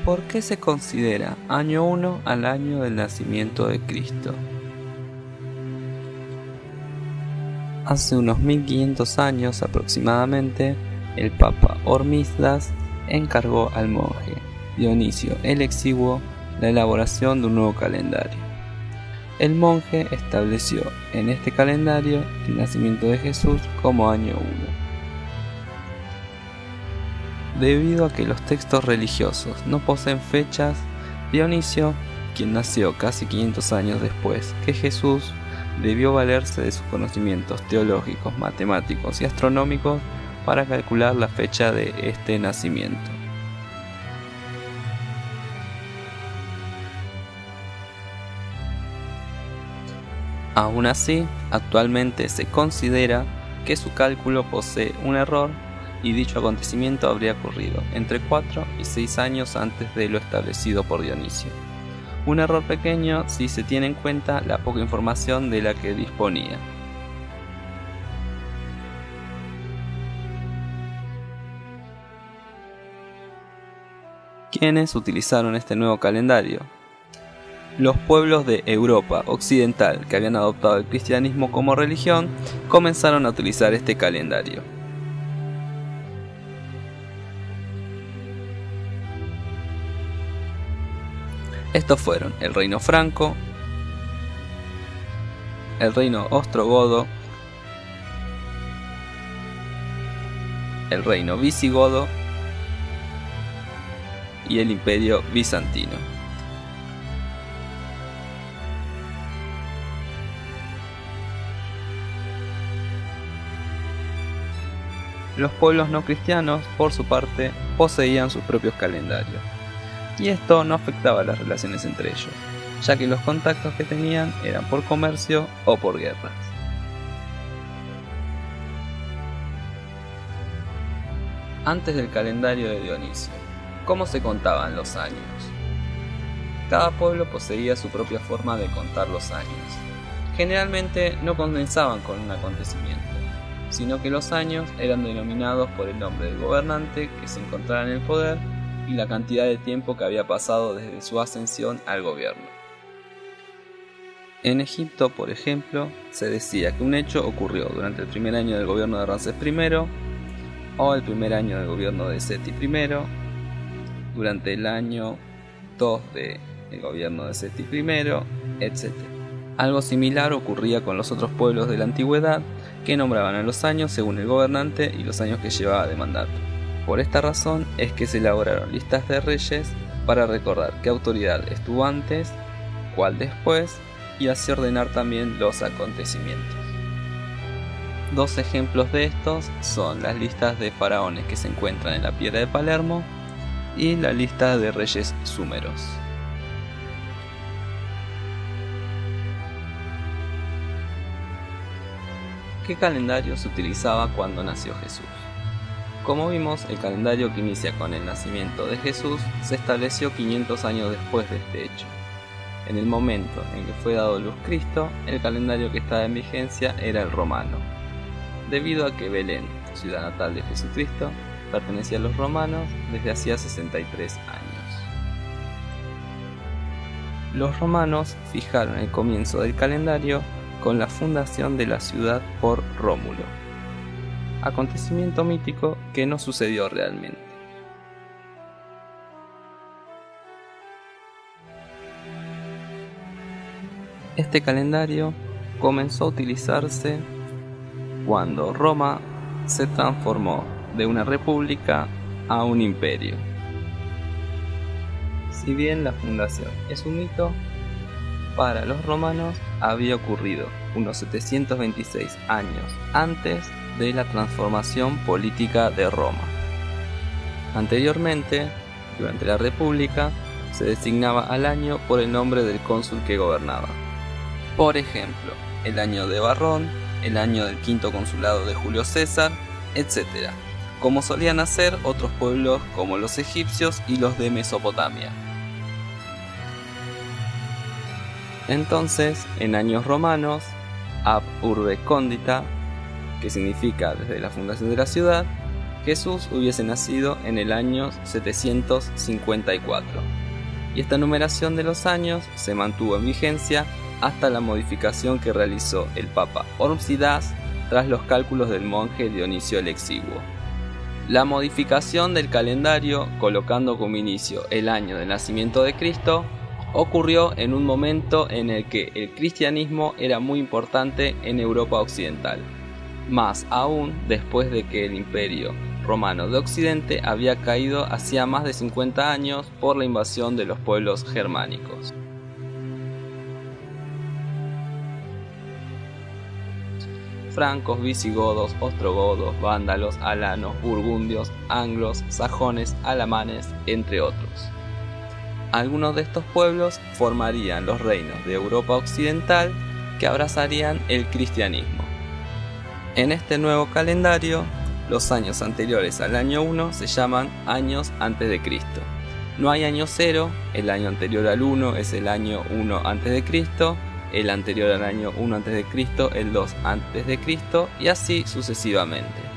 ¿Por qué se considera año 1 al año del nacimiento de Cristo? Hace unos 1500 años aproximadamente, el Papa Hormisdas encargó al monje Dionisio el Exiguo la elaboración de un nuevo calendario. El monje estableció en este calendario el nacimiento de Jesús como año 1. Debido a que los textos religiosos no poseen fechas, Dionisio, quien nació casi 500 años después que Jesús, debió valerse de sus conocimientos teológicos, matemáticos y astronómicos para calcular la fecha de este nacimiento. Aún así, actualmente se considera que su cálculo posee un error y dicho acontecimiento habría ocurrido entre 4 y 6 años antes de lo establecido por Dionisio. Un error pequeño si se tiene en cuenta la poca información de la que disponía. ¿Quiénes utilizaron este nuevo calendario? Los pueblos de Europa Occidental que habían adoptado el cristianismo como religión comenzaron a utilizar este calendario. Estos fueron el reino franco, el reino ostrogodo, el reino visigodo y el imperio bizantino. Los pueblos no cristianos, por su parte, poseían sus propios calendarios. Y esto no afectaba las relaciones entre ellos, ya que los contactos que tenían eran por comercio o por guerras. Antes del calendario de Dionisio, ¿cómo se contaban los años? Cada pueblo poseía su propia forma de contar los años. Generalmente no comenzaban con un acontecimiento, sino que los años eran denominados por el nombre del gobernante que se encontraba en el poder y la cantidad de tiempo que había pasado desde su ascensión al gobierno. En Egipto, por ejemplo, se decía que un hecho ocurrió durante el primer año del gobierno de Ramsés I, o el primer año del gobierno de Seti I, durante el año 2 del gobierno de Seti I, etc. Algo similar ocurría con los otros pueblos de la antigüedad, que nombraban a los años según el gobernante y los años que llevaba de mandato. Por esta razón es que se elaboraron listas de reyes para recordar qué autoridad estuvo antes, cuál después, y así ordenar también los acontecimientos. Dos ejemplos de estos son las listas de faraones que se encuentran en la piedra de Palermo y la lista de reyes súmeros. ¿Qué calendario se utilizaba cuando nació Jesús? Como vimos, el calendario que inicia con el nacimiento de Jesús se estableció 500 años después de este hecho. En el momento en que fue dado a luz Cristo, el calendario que estaba en vigencia era el romano, debido a que Belén, ciudad natal de Jesucristo, pertenecía a los romanos desde hacía 63 años. Los romanos fijaron el comienzo del calendario con la fundación de la ciudad por Rómulo, acontecimiento mítico que no sucedió realmente. Este calendario comenzó a utilizarse cuando Roma se transformó de una república a un imperio. Si bien la fundación es un mito, para los romanos había ocurrido unos 726 años antes de la transformación política de Roma. Anteriormente, durante la República, se designaba al año por el nombre del cónsul que gobernaba. Por ejemplo, el año de Varrón, el año del quinto consulado de Julio César, etc., como solían hacer otros pueblos como los egipcios y los de Mesopotamia. Entonces, en años romanos, ab urbe condita, que significa desde la fundación de la ciudad, Jesús hubiese nacido en el año 754. Y esta numeración de los años se mantuvo en vigencia hasta la modificación que realizó el Papa Hormizdas tras los cálculos del monje Dionisio el Exiguo. La modificación del calendario, colocando como inicio el año del nacimiento de Cristo, ocurrió en un momento en el que el cristianismo era muy importante en Europa occidental, más aún después de que el Imperio Romano de Occidente había caído hacía más de 50 años por la invasión de los pueblos germánicos. Francos, visigodos, ostrogodos, vándalos, alanos, burgundios, anglos, sajones, alamanes, entre otros. Algunos de estos pueblos formarían los reinos de Europa occidental que abrazarían el cristianismo. En este nuevo calendario, los años anteriores al año 1 se llaman años antes de Cristo. No hay año 0, el año anterior al 1 es el año 1 antes de Cristo, el anterior al año 1 antes de Cristo, el 2 antes de Cristo y así sucesivamente.